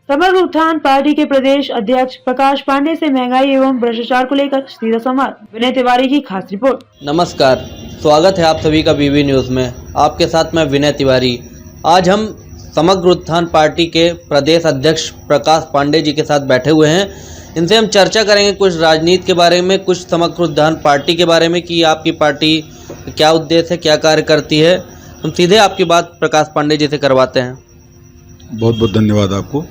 समग्र उत्थान पार्टी के प्रदेश अध्यक्ष प्रकाश पांडे से महंगाई एवं भ्रष्टाचार को लेकर सीधा संवाद। विनय तिवारी की खास रिपोर्ट। नमस्कार, स्वागत है आप सभी का बीवी न्यूज़ में। आपके साथ मैं विनय तिवारी। आज हम समग्र उत्थान पार्टी के प्रदेश अध्यक्ष प्रकाश पांडे जी के साथ बैठे हुए हैं। इनसे हम चर्चा करेंगे कुछ राजनीति के बारे में, कुछ समग्र उत्थान पार्टी के बारे में कि आपकी पार्टी क्या उद्देश्य है, क्या कार्य करती है। हम सीधे आपकी बात प्रकाश पांडे जी से करवाते हैं। बहुत बहुत धन्यवाद आपको।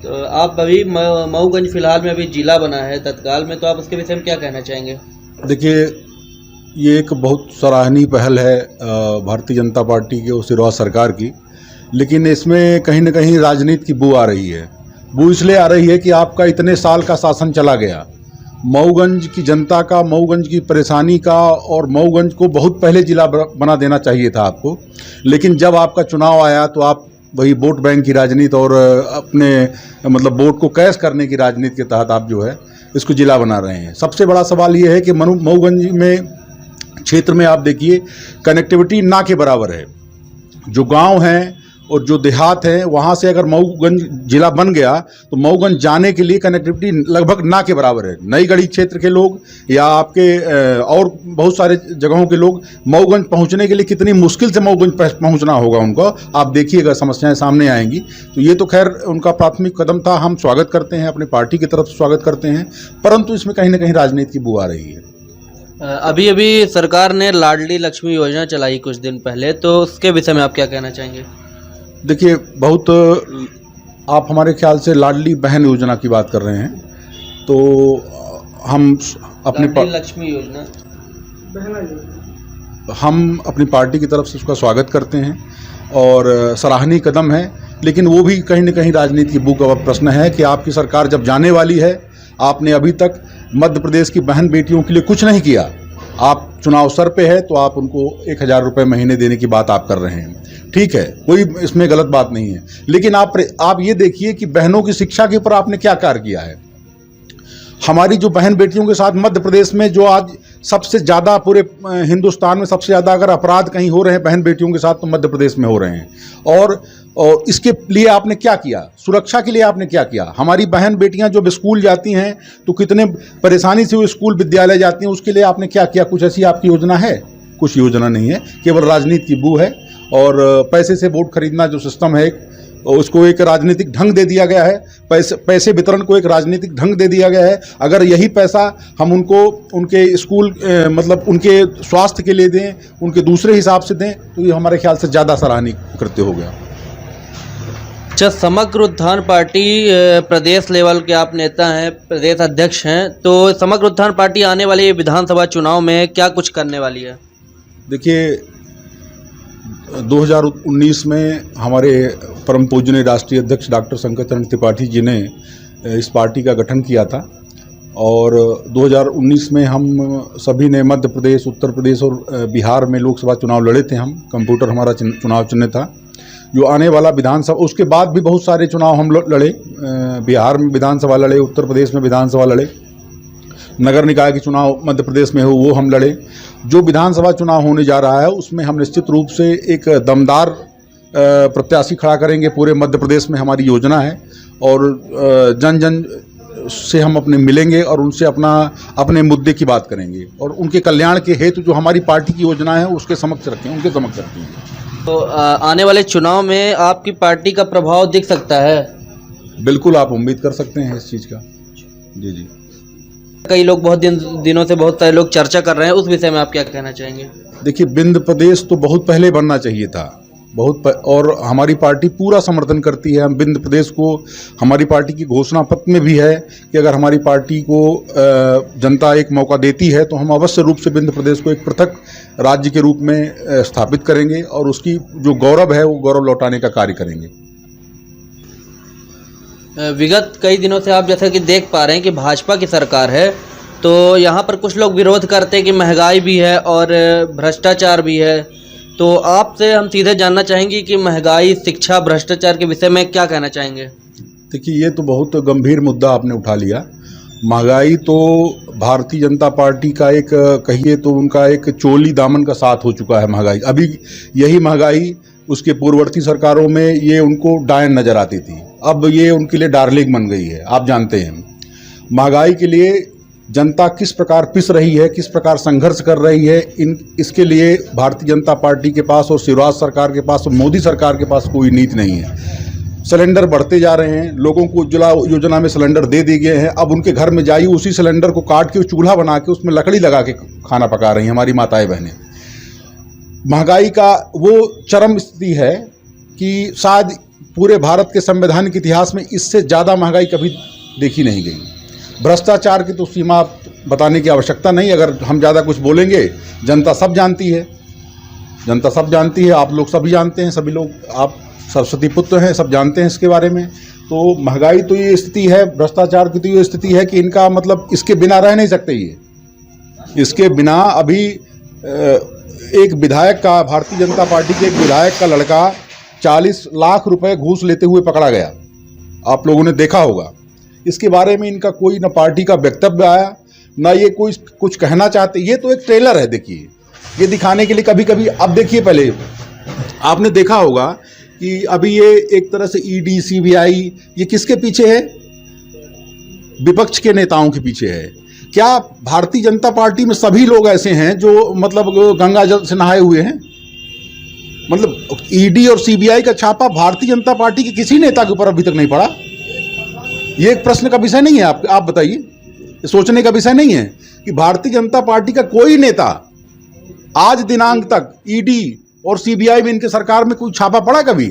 तो आप अभी मऊगंज फिलहाल में अभी जिला बना है तत्काल में, तो आप उसके विषय में क्या कहना चाहेंगे? देखिए, ये एक बहुत सराहनीय पहल है भारतीय जनता पार्टी के और सिरवा सरकार की, लेकिन इसमें कहीं ना कहीं राजनीति की बू आ रही है। बू इसलिए आ रही है कि आपका इतने साल का शासन चला गया, मऊगंज की जनता का, मऊगंज की परेशानी का, और मऊगंज को बहुत पहले जिला बना देना चाहिए था आपको। लेकिन जब आपका चुनाव आया तो आप वही वोट बैंक की राजनीति और अपने मतलब वोट को कैश करने की राजनीति के तहत आप जो है इसको जिला बना रहे हैं। सबसे बड़ा सवाल ये है कि मऊगंज में क्षेत्र में आप देखिए कनेक्टिविटी ना के बराबर है। जो गांव हैं और जो देहात है, वहाँ से अगर मऊगंज जिला बन गया तो मऊगंज जाने के लिए कनेक्टिविटी लगभग ना के बराबर है। नई गढ़ी क्षेत्र के लोग या आपके और बहुत सारे जगहों के लोग मऊगंज पहुँचने के लिए कितनी मुश्किल से मऊगंज पहुँचना होगा उनको, आप देखिएगा, समस्याएं सामने आएंगी। तो ये तो खैर उनका प्राथमिक कदम था, हम स्वागत करते हैं, अपनी पार्टी की तरफ से स्वागत करते हैं, परंतु इसमें कहीं ना कहीं राजनीति की बू आ रही है। अभी सरकार ने लाडली लक्ष्मी योजना चलाई कुछ दिन पहले, तो उसके विषय में आप क्या कहना चाहेंगे? देखिए, बहुत आप हमारे ख्याल से लाडली बहन योजना की बात कर रहे हैं, तो हम अपनी लक्ष्मी योजना हम अपनी पार्टी की तरफ से उसका स्वागत करते हैं और सराहनीय कदम है। लेकिन वो भी कहीं न कहीं राजनीति की बू का प्रश्न है कि आपकी सरकार जब जाने वाली है, आपने अभी तक मध्य प्रदेश की बहन बेटियों के लिए कुछ नहीं किया। आप चुनाव सर पे है तो आप उनको 1000 रुपये महीने देने की बात आप कर रहे हैं, ठीक है, कोई इसमें गलत बात नहीं है। लेकिन आप ये देखिए कि बहनों की शिक्षा के ऊपर आपने क्या कार्य किया है। हमारी जो बहन बेटियों के साथ मध्य प्रदेश में जो आज सबसे ज़्यादा, पूरे हिंदुस्तान में सबसे ज़्यादा अगर अपराध कहीं हो रहे हैं बहन बेटियों के साथ तो मध्य प्रदेश में हो रहे हैं। और इसके लिए आपने क्या किया, सुरक्षा के लिए आपने क्या किया। हमारी बहन बेटियां जब स्कूल जाती हैं तो कितने परेशानी से वो स्कूल विद्यालय जाती हैं, उसके लिए आपने क्या किया? कुछ ऐसी आपकी योजना है? कुछ योजना नहीं है, केवल राजनीति की बू है। और पैसे से वोट खरीदना जो सिस्टम है उसको एक राजनीतिक ढंग दे दिया गया है। पैसे वितरण को एक राजनीतिक ढंग दे दिया गया है। अगर यही पैसा हम उनको उनके स्कूल मतलब उनके स्वास्थ्य के लिए दें, उनके दूसरे हिसाब से दें, तो ये हमारे ख्याल से ज़्यादा सराहनीय कृत्य हो गया। अच्छा, समग्र उत्थान पार्टी प्रदेश लेवल के आप नेता हैं, प्रदेश अध्यक्ष हैं, तो समग्र उत्थान पार्टी आने वाले विधानसभा चुनाव में क्या कुछ करने वाली है? देखिए, 2019 में हमारे परम पूजनीय राष्ट्रीय अध्यक्ष डॉक्टर शंकर चरण त्रिपाठी जी ने इस पार्टी का गठन किया था और 2019 में हम सभी ने मध्य प्रदेश, उत्तर प्रदेश और बिहार में लोकसभा चुनाव लड़े थे। हम कंप्यूटर हमारा चुनाव चिन्ह था। जो आने वाला विधानसभा, उसके बाद भी बहुत सारे चुनाव हम लड़े, बिहार में विधानसभा लड़े, उत्तर प्रदेश में विधानसभा लड़े, नगर निकाय के चुनाव मध्य प्रदेश में हो वो हम लड़े। जो विधानसभा चुनाव होने जा रहा है उसमें हम निश्चित रूप से एक दमदार प्रत्याशी खड़ा करेंगे। पूरे मध्य प्रदेश में हमारी योजना है और जन जन से हम अपने मिलेंगे और उनसे अपने मुद्दे की बात करेंगे और उनके कल्याण के हेतु जो हमारी पार्टी की योजना है उसके समक्ष रखेंगे, उनके समक्ष रखेंगे। तो आने वाले चुनाव में आपकी पार्टी का प्रभाव दिख सकता है? बिल्कुल, आप उम्मीद कर सकते हैं इस चीज़ का। जी जी। कई लोग बहुत दिनों से बहुत सारे लोग चर्चा कर रहे हैं, उस विषय में आप क्या कहना चाहेंगे? देखिए, विंध्य प्रदेश तो बहुत पहले बनना चाहिए था, और हमारी पार्टी पूरा समर्थन करती है। हम विंध्य प्रदेश को, हमारी पार्टी की घोषणा पत्र में भी है कि अगर हमारी पार्टी को जनता एक मौका देती है तो हम अवश्य रूप से विंध्य प्रदेश को एक पृथक राज्य के रूप में स्थापित करेंगे और उसकी जो गौरव है वो गौरव लौटाने का कार्य करेंगे। विगत कई दिनों से आप जैसा कि देख पा रहे हैं कि भाजपा की सरकार है, तो यहाँ पर कुछ लोग विरोध करते हैं कि महंगाई भी है और भ्रष्टाचार भी है। तो आपसे हम सीधे जानना चाहेंगे कि महंगाई, शिक्षा, भ्रष्टाचार के विषय में क्या कहना चाहेंगे? देखिए, ये तो बहुत गंभीर मुद्दा आपने उठा लिया। महंगाई तो भारतीय जनता पार्टी का एक, कहिए तो उनका एक चोली दामन का साथ हो चुका है महंगाई। अभी यही महंगाई उसके पूर्ववर्ती सरकारों में ये उनको डायन नजर आती थी। अब ये उनके लिए डार्लिंग बन गई है। आप जानते हैं महंगाई के लिए जनता किस प्रकार पिस रही है, किस प्रकार संघर्ष कर रही है। इसके लिए भारतीय जनता पार्टी के पास और शिवराज सरकार के पास और मोदी सरकार के पास कोई नीति नहीं है। सिलेंडर बढ़ते जा रहे हैं, लोगों को उज्ज्वला योजना में सिलेंडर दे दिए गए हैं। अब उनके घर में जाइए, उसी सिलेंडर को काट के चूल्हा बना के उसमें लकड़ी लगा के खाना पका रही हैं हमारी माताएं बहनें। महंगाई का वो चरम स्थिति है कि शायद पूरे भारत के संवैधानिक इतिहास में इससे ज़्यादा महंगाई कभी देखी नहीं गई। भ्रष्टाचार की तो सीमा बताने की आवश्यकता नहीं, अगर हम ज़्यादा कुछ बोलेंगे जनता सब जानती है, जनता सब जानती है, आप लोग सभी जानते हैं, सभी लोग, आप सरस्वती पुत्र हैं, सब जानते हैं इसके बारे में। तो महंगाई तो ये स्थिति है, भ्रष्टाचार की तो ये स्थिति है कि इनका मतलब इसके बिना रह नहीं सकते। ये इसके बिना अभी एक विधायक का, भारतीय जनता पार्टी के एक विधायक का लड़का 40 लाख रुपए घूस लेते हुए पकड़ा गया, आप लोगों ने देखा होगा। इसके बारे में इनका कोई न पार्टी का वक्तव्य आया, ना ये कोई कुछ कहना चाहते। ये तो एक ट्रेलर है, देखिए, ये दिखाने के लिए कभी कभी। अब देखिए, पहले आपने देखा होगा कि अभी ये एक तरह से ईडी, सीबीआई, ये किसके पीछे है? विपक्ष के नेताओं के पीछे है। क्या भारतीय जनता पार्टी में सभी लोग ऐसे हैं जो मतलब गंगा जल से नहाए हुए हैं? मतलब ईडी और सीबीआई का छापा भारतीय जनता पार्टी के किसी नेता के ऊपर अभी तक नहीं पड़ा। ये एक प्रश्न का विषय नहीं है? आप बताइए, ये सोचने का विषय नहीं है कि भारतीय जनता पार्टी का कोई नेता आज दिनांक तक ईडी और सीबीआई में, इनके सरकार में कोई छापा पड़ा कभी?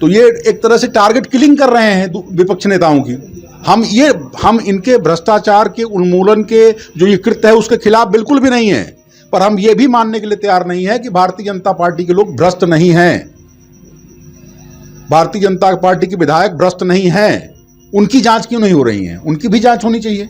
तो ये एक तरह से टारगेट किलिंग कर रहे हैं विपक्ष नेताओं की। हम इनके भ्रष्टाचार के उन्मूलन के जो ये कृत्य है उसके खिलाफ बिल्कुल भी नहीं है, पर हम ये भी मानने के लिए तैयार नहीं है कि भारतीय जनता पार्टी के लोग भ्रष्ट नहीं हैं, भारतीय जनता पार्टी के विधायक भ्रष्ट नहीं हैं। उनकी जांच क्यों नहीं हो रही है? उनकी भी जांच होनी चाहिए।